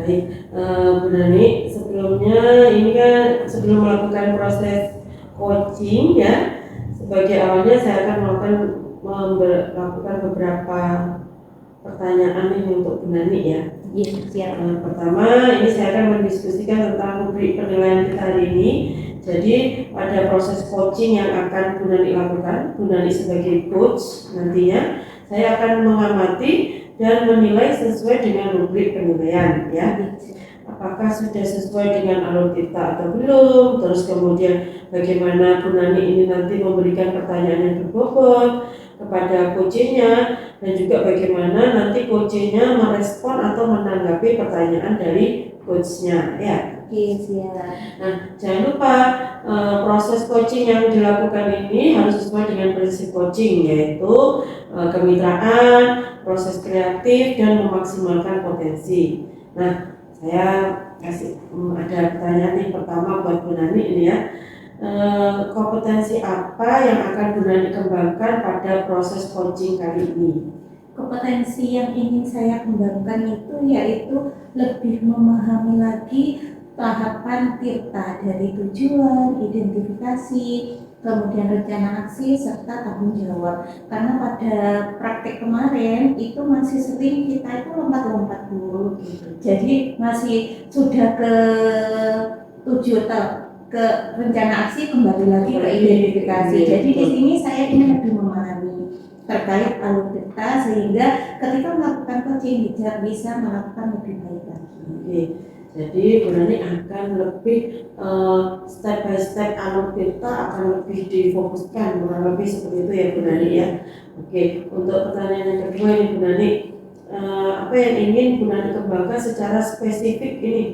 Baik, Bu Nani, sebelumnya ini kan sebelum melakukan proses coaching ya, sebagai awalnya saya akan melakukan beberapa pertanyaan ini untuk Bu Nani ya. Iya, siap. Pertama, ini saya akan mendiskusikan tentang rubrik penilaian kita hari ini. Jadi pada proses coaching yang akan Bu Nani lakukan, Bu Nani sebagai coach nantinya, saya akan mengamati dan menilai sesuai dengan rubrik penilaian ya. Apakah sudah sesuai dengan alur kita atau belum, terus kemudian bagaimana Bu Nani ini nanti memberikan pertanyaan yang berbobot kepada coachnya, dan juga bagaimana nanti coachnya merespon atau menanggapi pertanyaan dari coachnya ya. Oke, siap. Nah, jangan lupa proses coaching yang dilakukan ini harus sesuai dengan prinsip coaching, yaitu kemitraan, proses kreatif, dan memaksimalkan potensi. Nah, saya kasih ada pertanyaan nih pertama buat Bu Nani ini ya. Kompetensi apa yang akan Bu Nani kembangkan pada proses coaching kali ini? Kompetensi yang ingin saya kembangkan itu yaitu lebih memahami lagi tahapan tirta dari tujuan, identifikasi, kemudian rencana aksi, serta tanggung jawab. Karena pada praktek kemarin itu masih sering kita itu lompat-lompat dulu gitu. Jadi masih sudah ke ke rencana aksi, kembali lagi ke identifikasi. Jadi di sini saya ingin lebih memahami terkait alur tirta sehingga ketika melakukan coaching bisa melakukan lebih baik lagi. Oke. Jadi Bu Nani akan lebih step by step alur tirta akan lebih difokuskan, kurang lebih seperti itu ya Bu Nani ya. Oke, untuk pertanyaan yang kedua ini Bu Nani, apa yang ingin Bu Nani kembangkan secara spesifik ini?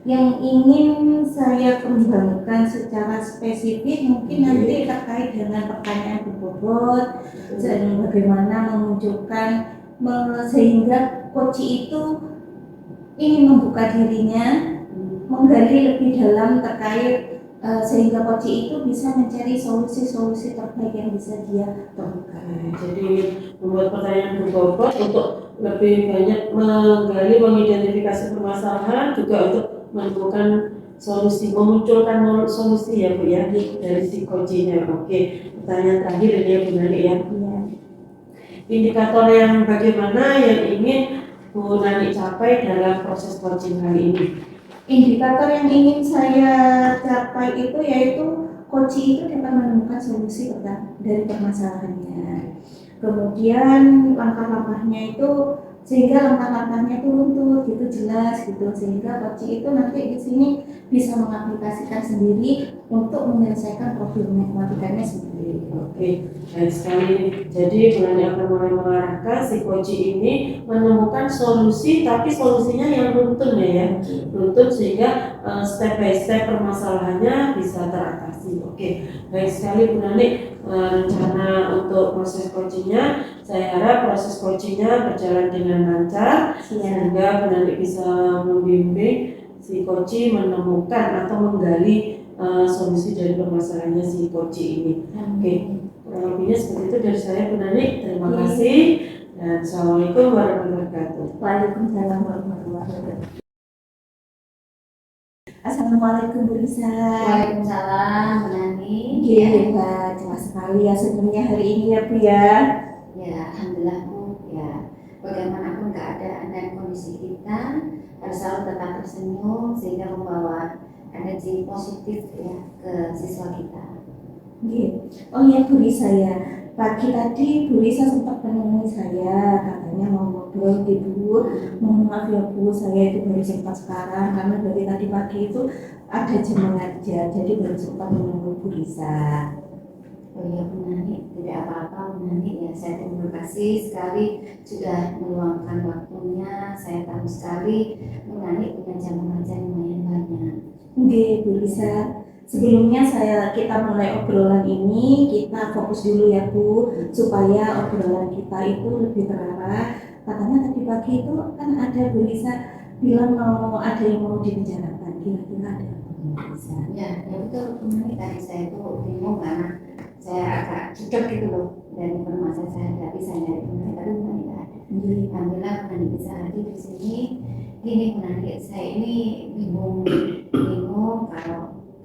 Yang ingin saya kembangkan secara spesifik mungkin nanti terkait dengan pertanyaan berbobot dan bagaimana memunculkan sehingga coach itu ingin membuka dirinya, menggali lebih dalam terkait sehingga coach itu bisa mencari solusi-solusi terbaik yang bisa dia temukan. Jadi membuat pertanyaan berbobot untuk lebih banyak menggali, mengidentifikasi permasalahan, juga untuk menemukan solusi, memunculkan solusi ya Bu ya dari si coachnya. Oke, pertanyaan terakhir ini ya Bu Nani ya. Indikator yang bagaimana yang ingin Bu Nani capai dalam proses coaching kali ini? Indikator yang ingin saya capai itu yaitu coach itu dapat menemukan solusi dari permasalahannya. Kemudian langkah-langkahnya itu sehingga langkah-langkahnya itu runtut gitu, jelas gitu, sehingga coach itu nanti di sini bisa mengaplikasikan sendiri untuk menyelesaikan problem matematikanya sendiri. Oke, baik sekali. Jadi Bu Nani akan mulai mengarahkan si coach ini menemukan solusi, tapi solusinya yang runtun ya, runtun sehingga step by step permasalahannya bisa teratasi. Oke, baik sekali Bu Nani. Rencana untuk proses coachingnya, saya harap proses coachingnya berjalan dengan lancar sehingga Bu Nani bisa membimbing si coach menemukan atau menggali solusi dari permasalahannya si coach ini. Oke, kurang lebihnya seperti itu dari saya Bu Nani. Terima kasih dan Assalamualaikum warahmatullahi wabarakatuh. Waalaikumsalam warahmatullahi wabarakatuh. Assalamualaikum Bu Risa. Waalaikumsalam Bu Nani. Iya hebat, jelas sekali ya sebelumnya hari ini ya Bu ya. Ya alhamdulillah Bu. Ya bagaimanapun keadaan dan kondisi kita harus selalu tetap tersenyum sehingga membawa energi positif ya ke siswa kita. Oh ya Bu Risa ya, pagi tadi Bu Risa sempat menemui saya, katanya mau ngobrol Bu. Mohon maaf ya Bu, saya itu baru sempat sekarang karena dari tadi pagi itu ada jam mengajar, jadi baru sempat menunggu Bu Risa. Oh iya Bu Nani, tidak apa-apa Bu Nani ya, saya terima kasih sekali sudah meluangkan waktunya. Saya tahu sekali Bu Nani punya jam mengajar lumayan banyak. Oke Bu Risa, sebelumnya kita mulai obrolan ini, kita fokus dulu ya Bu, supaya obrolan kita itu lebih terarah. Katanya tadi pagi itu kan ada Bu Risa bilang ada yang mau dibicarakan, kira-kira ada Bu Risa? Ya betul Bu Nani, tadi saya itu bingung karena saya agak cocok gitu loh dari informasi saya hadapi, saya dari Bu Nani, tapi Bu Nani tidak ada. Alhamdulillah Bu Nani bisa hadir di sini. Gini Bu Nani, saya ini bingung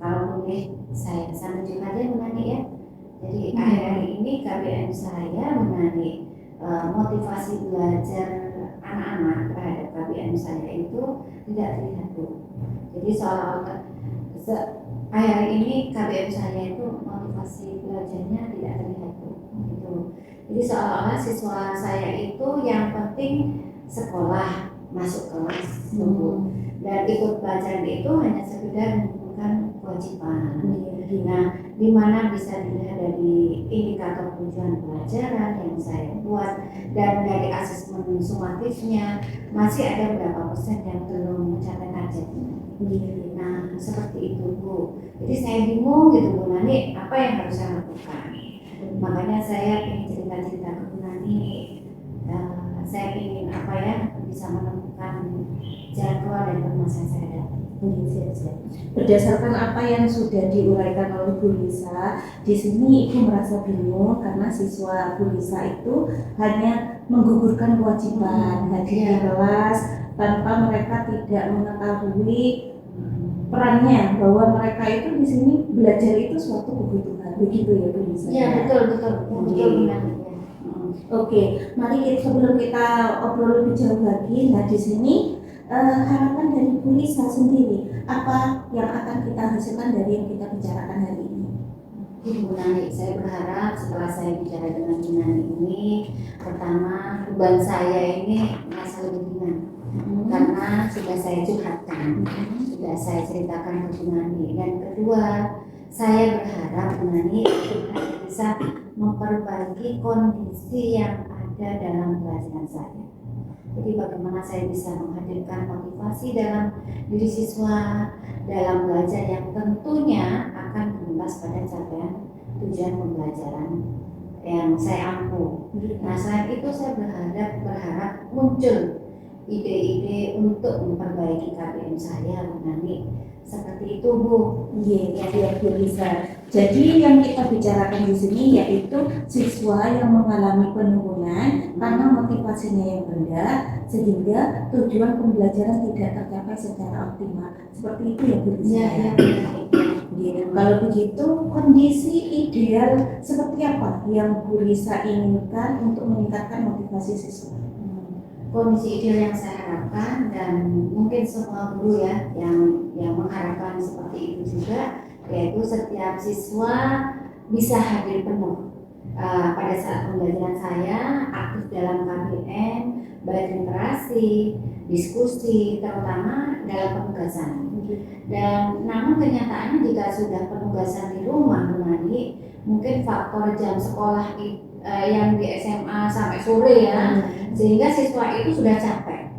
kalau boleh saya tunjuk aja Bu Nani ya. Jadi akhir-akhir ini KBM saya Bu Nani, motivasi belajar anak-anak terhadap KBM saya itu tidak terlihat Bu. Jadi akhir ini KBM saya itu motivasi belajarnya tidak terlihat Bu. Gitu. Jadi seolah-olah siswa saya itu yang penting sekolah, masuk kelas dulu, dan ikut pelajaran itu hanya sekedar mengumpulkan kewajiban. Nah, di mana bisa dilihat dari indikator tujuan pelajaran yang saya buat dan dari asesmen sumatifnya masih ada berapa persen yang belum mencapai targetnya. Nah, seperti itu Bu. Jadi saya bingung gitu Bu Nani, apa yang harus saya lakukan? Makanya saya ingin cerita-cerita ke Bu Nani. Saya ingin bisa menemukan jalan keluar dari permasalahan saya dalam. Berdasarkan apa yang sudah diuraikan oleh Bu Lisa, di sini Ibu merasa bingung karena siswa Bu Lisa itu hanya menggugurkan kewajiban hadir di kelas tanpa mereka tidak mengetahui perannya bahwa mereka itu di sini belajar itu suatu kebutuhan, begitu ya Bu Lisa? Iya betul benar. Oke, mari sebelum kita obrol lebih jauh lagi, nah di sini harapan dari Bu Lisa sendiri, apa yang akan kita hasilkan dari yang kita bicarakan hari ini? Bu Nani, saya berharap setelah saya bicara dengan Bu Nani ini, pertama beban saya ini merasa lebih ringan, karena sudah saya curhatkan, sudah saya ceritakan ke Bu Nani. Dan kedua, saya berharap Bu Nani bisa memperbaiki kondisi yang ada dalam pelajaran saya. Jadi bagaimana saya bisa menghadirkan motivasi dalam diri siswa dalam belajar yang tentunya akan berimbas pada capaian tujuan pembelajaran yang saya ampu. Nah, selain itu saya berharap muncul ide-ide untuk memperbaiki KBM saya Bu Nani. Seperti itu Bu. Iya, Bu Lisa. Jadi yang kita bicarakan di sini yaitu siswa yang mengalami penurunan karena motivasinya yang rendah sehingga tujuan pembelajaran tidak tercapai secara optimal. Seperti itu ya Bu Lisa. Iya. Kalau begitu kondisi ideal seperti apa yang Bu Lisa inginkan untuk meningkatkan motivasi siswa? Kondisi ideal yang saya harapkan dan mungkin semua guru ya yang mengharapkan seperti itu juga, yaitu setiap siswa bisa hadir penuh pada saat pembelajaran saya, aktif dalam KBM, baik literasi, diskusi, terutama dalam penugasan. Dan namun kenyataannya jika sudah penugasan di rumah Bu Nani, mungkin faktor jam sekolah yang di SMA sampai sore ya, sehingga siswa itu sudah capek.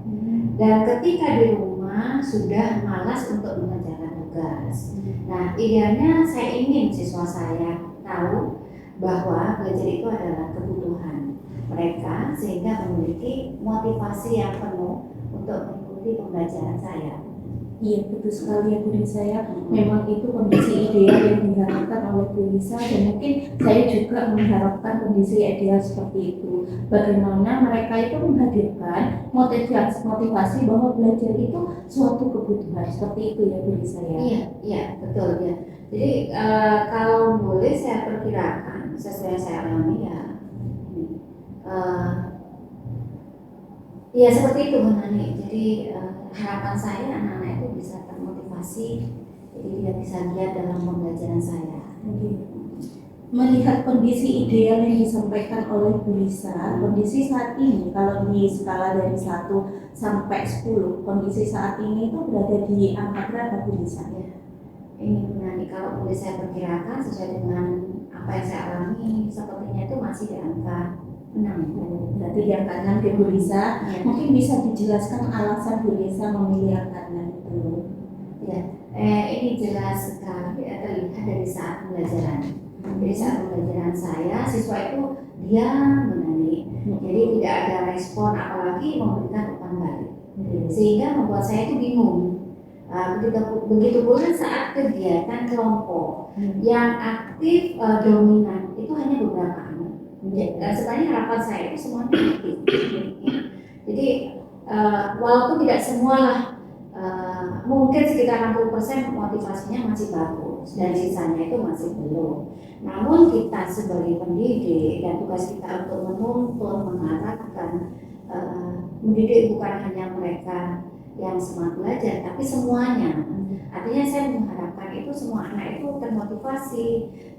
Dan ketika di rumah sudah malas untuk mengerjakan tugas. Nah, idealnya saya ingin siswa saya tahu bahwa belajar itu adalah kebutuhan mereka sehingga memiliki motivasi yang penuh untuk mengikuti pembelajaran saya. Iya, betul sekali ya Bu Lisa ya. Memang itu kondisi ideal yang diharapkan oleh Bu Lisa dan mungkin saya juga mengharapkan kondisi ideal seperti itu. Bagaimana mereka itu menghadirkan motivasi bahwa belajar itu suatu kebutuhan, seperti itu ya Bu Lisa ya. Iya betul ya. Jadi kalau boleh saya perkirakan sesuai yang saya alami ya seperti itu Bu Nani. Jadi harapan saya anak-anak itu bisa termotivasi, jadi dia bisa giat dalam pembelajaran saya. Melihat kondisi ideal yang disampaikan oleh Bu Lisa, kondisi saat ini kalau di skala dari 1 sampai 10, kondisi saat ini itu berada di angka berapa Bu Lisa? Ini Bu Nani, kalau boleh saya perkirakan sesuai dengan apa yang saya alami, sepertinya itu masih di angka 6. Berarti di angka 6 ya Bu Lisa. Mungkin bisa dijelaskan alasan Bu Lisa memilih angka 6 itu? Ya, ini jelas sekali terlihat dari saat pembelajaran. Jadi saat pembelajaran saya, siswa itu diam Bu Nani. Jadi tidak ada respon apalagi memberikan umpan balik. Sehingga membuat saya itu bingung. Begitu pula saat kegiatan kelompok yang aktif dominan itu hanya beberapa anak. Sebenarnya harapan saya itu semuanya aktif. Jadi walaupun tidak semua lah, mungkin sekitar 60% motivasinya masih bagus dan sisanya itu masih belum. Namun kita sebagai pendidik dan tugas kita untuk menuntun, mengarahkan, mendidik bukan hanya mereka yang semangat belajar, tapi semuanya. Artinya saya mengharapkan itu semua anak itu termotivasi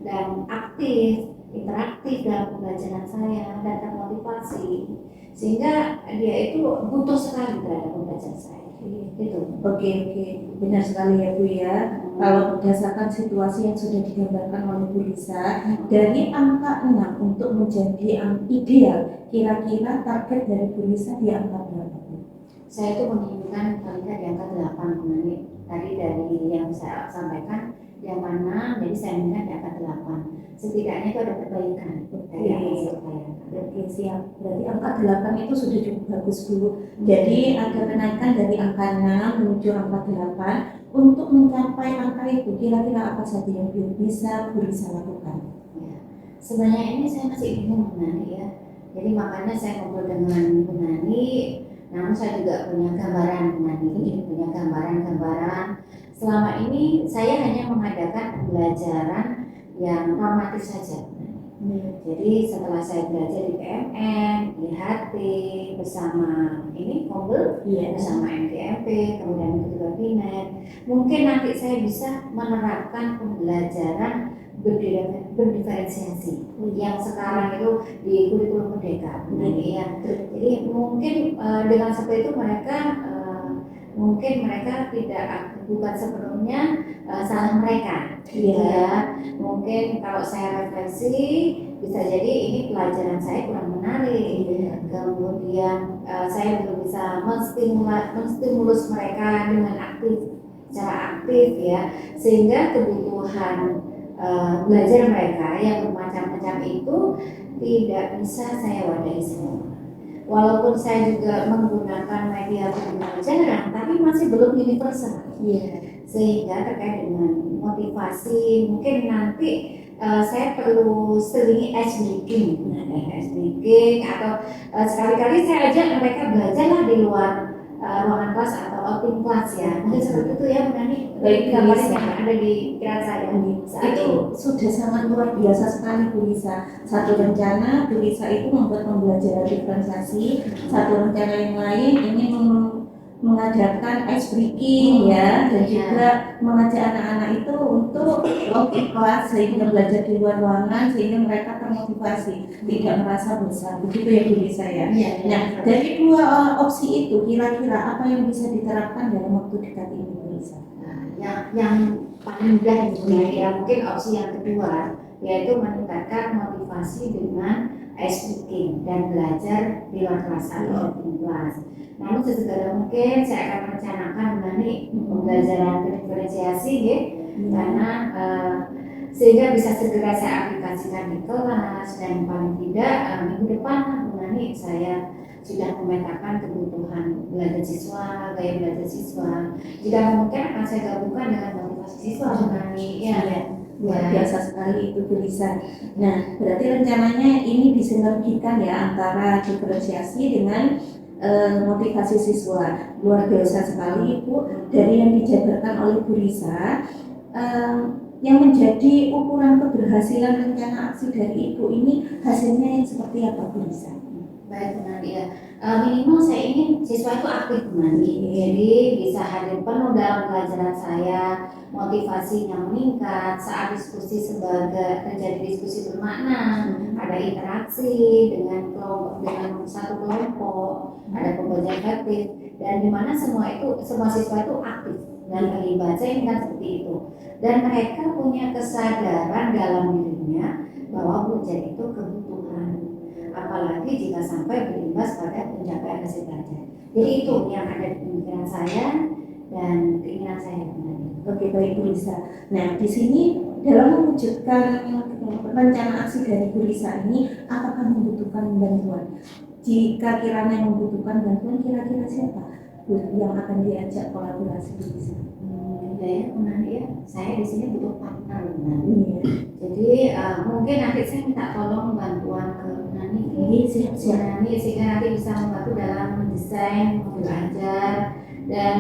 dan aktif, interaktif dalam pembelajaran saya dan termotivasi, sehingga dia itu butuh sekali terhadap pembelajaran saya. Gitu. Oke, benar sekali ya Bu ya. Kalau berdasarkan situasi yang sudah digambarkan oleh Bu Lisa, dari angka 6 untuk menjadi ideal, kira-kira target dari Bu Lisa di angka berapa Bu? Saya itu menginginkan paling tidak di angka 8 menit. Tadi dari yang saya sampaikan di angka 6, jadi saya inginkan di angka 8. Setidaknya itu ada perbaikan dari yang saya upayakan. Oke, siap. Berarti angka 8 itu sudah cukup bagus Bu. Jadi ada kenaikan dari angka 6 menuju angka 8. Untuk mencapai angka itu, kira-kira apa saja yang bisa Bu Lisa lakukan? Ya. Sebenarnya ini saya masih bingung Bu Nani ya. Jadi makanya saya ngobrol dengan Bu Nani. Namun saya juga punya gambaran Bu Nani, punya gambaran-gambaran. Selama ini saya hanya mengadakan pembelajaran yang normatif saja. Jadi setelah saya belajar di PMN, IHT bersama ini Kombel, bersama MTMP, kemudian ketua Binet, mungkin nanti saya bisa menerapkan pembelajaran berdiferensiasi yang sekarang itu di kurikulum merdeka. Ya. Jadi mungkin dengan seperti itu mereka tidak, bukan sepenuhnya salah mereka. Ya, mungkin kalau saya refleksi bisa jadi ini pelajaran saya kurang menarik. Kemudian saya belum bisa menstimulus mereka dengan secara aktif ya, sehingga kebutuhan belajar mereka yang bermacam-macam itu tidak bisa saya wadahi semua. Walaupun saya juga menggunakan media pembelajaran, tapi masih belum universal. Sehingga terkait dengan motivasi, mungkin nanti saya perlu selingi ice breaking atau sekali-kali saya ajak mereka belajarlah di luar ruangan kelas atau outing kelas ya. Mungkin seperti itu ya Bu Nani. Baik, gambarnya yang ada di pikiran saya. Itu sudah sangat luar biasa sekali Bu Lisa. Satu rencana Bu Lisa itu membuat pembelajaran diferensiasi, satu rencana yang lain ini mengadakan ice breaking ya, dan juga mengajak anak-anak itu untuk outing kelas sehingga belajar di luar ruangan sehingga mereka termotivasi, tidak merasa bosan. Begitu ya Bu Lisa ya. Nah, dari dua opsi itu kira-kira apa yang bisa diterapkan dalam waktu dekat ini Bu Lisa? Yang paling mudah ya mungkin opsi yang kedua, yaitu meningkatkan motivasi dengan ice breaking dan belajar di luar kelas atau outing kelas. Namun sesegera mungkin saya akan merencanakan nanti pembelajaran berdiferensiasi ya, karena sehingga bisa segera saya aplikasikan di kelas, dan paling tidak minggu depan nanti saya sudah memetakan kebutuhan belajar siswa, gaya belajar siswa. Jika mungkin akan saya gabungkan dengan motivasi siswa nanti Luar biasa sekali itu Bu Lisa. Nah, berarti rencananya ini disinergikan ya antara diferensiasi dengan motivasi siswa. Luar biasa sekali Ibu. Dari yang dijabarkan oleh Bu Lisa, yang menjadi ukuran keberhasilan rencana aksi dari Ibu ini hasilnya yang seperti apa Bu Lisa? Baik Bu ya. Minimal saya ingin siswa itu aktif Bu jadi bisa hadir penuh dalam pelajaran saya, motivasinya meningkat saat diskusi, sebagai terjadi diskusi bermakna, ada interaksi dengan satu kelompok, ada pembelajaran efektif, dan di mana semua siswa itu aktif dan terlibat. Saya inginkan seperti itu, dan mereka punya kesadaran dalam dirinya bahwa belajar itu kebutuhan, apalagi jika sampai berimbas pada pencapaian hasil belajar. Jadi itu yang ada di pemikiran saya dan keinginan saya. Oke, baik Bu Lisa. Nah, di sini dalam mewujudkan rencana aksi dari Bu Lisa ini, apakah membutuhkan bantuan? Jika kiranya membutuhkan bantuan, kira-kira siapa yang akan diajak kolaborasi bisa. Ya, menarik ya. Saya di sini butuh partner. Iya. Jadi mungkin nanti saya minta tolong bantuan ke Nani. Iya, siap-siap. Nani sehingga nanti bisa membantu dalam mendesain, belajar, dan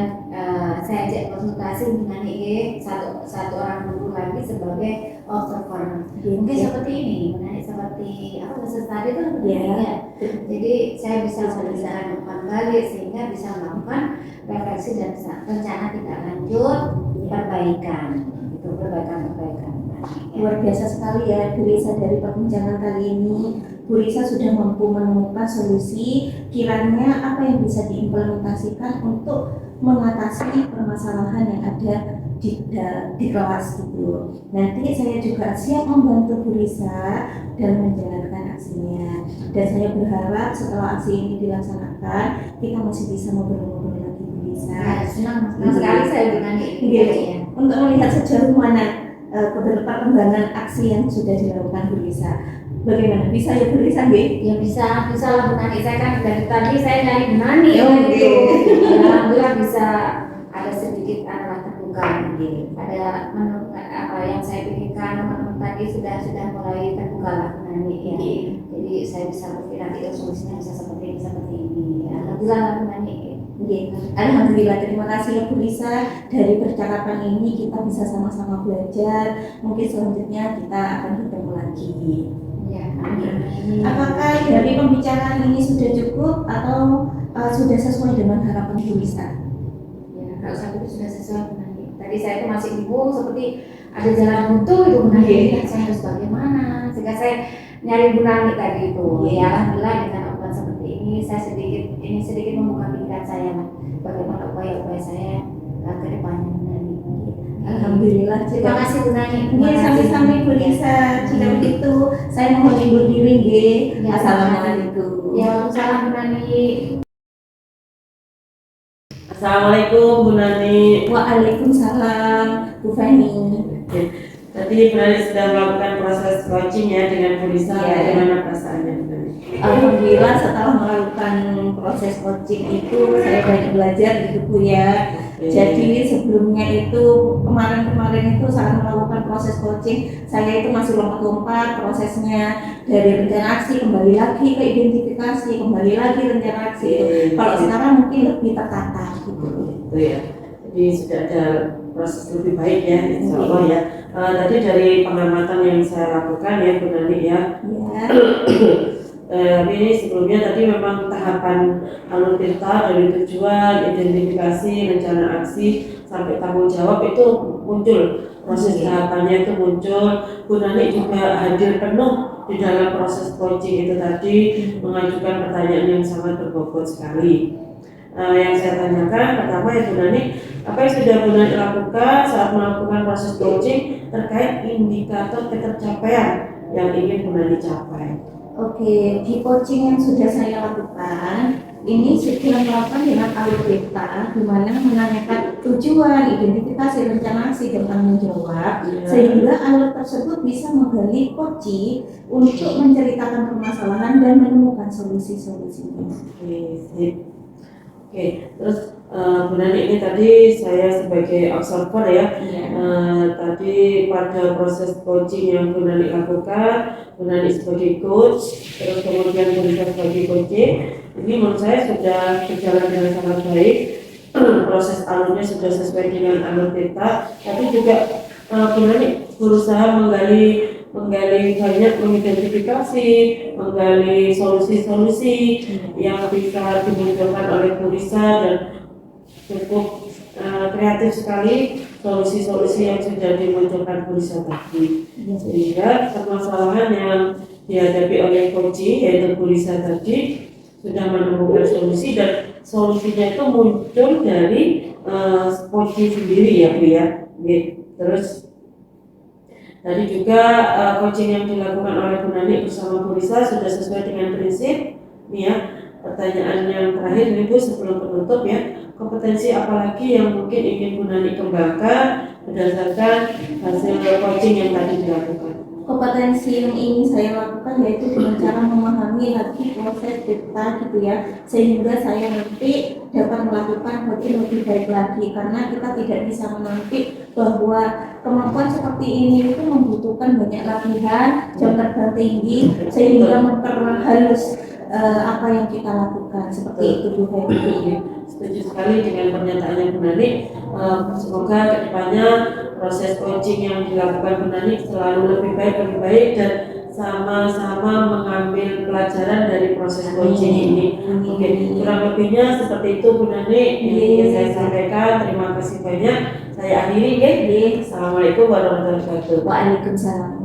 saya ajak konsultasi dengan Nani satu orang guru lagi sebagai observer. Mungkin seperti ini, menarik seperti apa proses tadi itu ya. Jadi saya bisa memberikan umpan balik sehingga bisa melakukan refleksi dan rencana tindak lanjut perbaikan. Itu perbaikan. Luar biasa sekali ya Bu Risa, dari perbincangan kali ini Bu Risa sudah mampu menemukan solusi kiranya apa yang bisa diimplementasikan untuk mengatasi permasalahan yang ada di kelas gitu. Nanti saya juga siap membantu Bu Risa dalam menjalankan aksinya, dan saya berharap setelah aksi ini dilaksanakan kita masih bisa ngobrol-ngobrol lagi Bu Risa. Senang sekali saya dengan ini ya. Untuk melihat sejauh mana perkembangan aksi yang sudah dilakukan Bu Risa. Bagaimana? Bisa ya Bu Risa, Nggih? Ya bisa lah Bu Nani. Saya kan dari tadi saya nyari Bu Nani Oke. Alhamdulillah bisa ada sedikit terbuka. Ada apa yang saya pikirkan tadi sudah mulai terbuka lah Bu Nani ya. Jadi saya bisa berpikir nanti solusinya bisa seperti ini. Ya, alhamdulillah lah Bu Nani. Alhamdulillah, terima kasih ya Bu Risa. Dari percakapan ini kita bisa sama-sama belajar. Mungkin selanjutnya kita akan bertemu lagi. Ya, apakah dari pembicaraan ini sudah cukup atau sudah sesuai dengan harapan Bu Risa? Ya, kalau saya itu sudah sesuai Bu Nani. Tadi saya itu masih bingung seperti ada jalan buntu itu Bu Nani. Saya harus bagaimana? Sehingga saya nyari Bu Nani tadi itu. Ya, alhamdulillah dengan obat seperti ini saya sedikit membuka pikiran saya lah. Bagaimana upaya saya ke depannya Bu Nani. Alhamdulillah. Terima kasih Bu Nani. Sami-sami Bu Risa. Jika begitu saya mohon undur diri nggih. Assalamualaikum. Ya, waalaikumsalam Bu Nani. Assalamualaikum Bu Nani. Waalaikumsalam Bu Fani. Tadi Bu Nani sudah melakukan proses coaching ya dengan Bu Risa. Bagaimana perasaannya Bu Nani? Alhamdulillah, setelah melakukan proses coaching itu saya banyak belajar gitu Bu ya. Jadi sebelumnya itu kemarin itu saat melakukan proses coaching saya itu masih lompat-lompat prosesnya, dari rencana aksi kembali lagi ke identifikasi, kembali lagi rencana aksi. Kalau sekarang mungkin lebih tertata gitu. Itu ya. Jadi sudah ada proses lebih baik ya, insya Allah ya. Tadi dari pengamatan yang saya lakukan ya Bu Nani ya. Ini sebelumnya tadi memang tahapan alur tirta dari tujuan, identifikasi, rencana aksi sampai tanggung jawab itu muncul, proses tahapannya itu muncul. Bu Nani juga hadir penuh di dalam proses coaching itu tadi, mengajukan pertanyaan yang sangat berbobot sekali. Yang saya tanyakan pertama ya Bu Nani, apa yang sudah Bu Nani lakukan saat melakukan proses coaching terkait indikator ketercapaian yang ingin Bu Nani capai? Oke, di coaching yang sudah saya lakukan ini sudah melakukan dengan alur tirta, di mana menanyakan tujuan, identifikasi, rencana aksi, dan tanggung jawab, sehingga alur tersebut bisa menggali coaching untuk menceritakan permasalahan dan menemukan solusi-solusinya. Oke, terus Bu Nani ini tadi saya sebagai observer ya. Tadi pada proses coaching yang Bu Nani lakukan, Bu Nani sebagai coach, terus kemudian Bu Risa sebagai coaching, ini menurut saya sudah berjalan dengan sangat baik. Proses alurnya sudah sesuai dengan alur tirta, tapi juga Bu Nani berusaha menggali banyak, mengidentifikasi, menggali solusi-solusi yang bisa dimunculkan oleh Bu Risa, dan cukup kreatif sekali solusi-solusi yang sudah dimunculkan Bu Risa tadi. Sehingga permasalahan yang dihadapi oleh coaching yaitu Bu Risa tadi sudah menemukan solusi, dan solusinya itu muncul dari coaching sendiri ya Bu ya. Terus tadi juga coaching yang dilakukan oleh Bu Nani bersama Bu Risa sudah sesuai dengan prinsip. Nih ya, pertanyaan yang terakhir ini Bu sebelum penutup ya, kompetensi apa lagi yang mungkin ingin Bu Nani kembangkan berdasarkan hasil coaching yang tadi dilakukan? kompetensi yang ingin saya lakukan yaitu dengan cara memahami lagi proses data gitu ya, sehingga saya nanti dapat melakukan voting lebih baik lagi, karena kita tidak bisa menampik bahwa kemampuan seperti ini itu membutuhkan banyak latihan, jam terbang tinggi, sehingga memperhalus apa yang kita lakukan seperti itu Bu Feby. Setuju sekali dengan pernyataannya Bu Nani. Semoga kedepannya proses coaching yang dilakukan Bu Nani selalu lebih baik dan sama-sama mengambil pelajaran dari proses coaching ini. Oke, kurang lebihnya seperti itu Bu Nani yang ingin saya sampaikan. Terima kasih banyak. Saya akhiri ya. Assalamualaikum warahmatullahi wabarakatuh. Waalaikumsalam.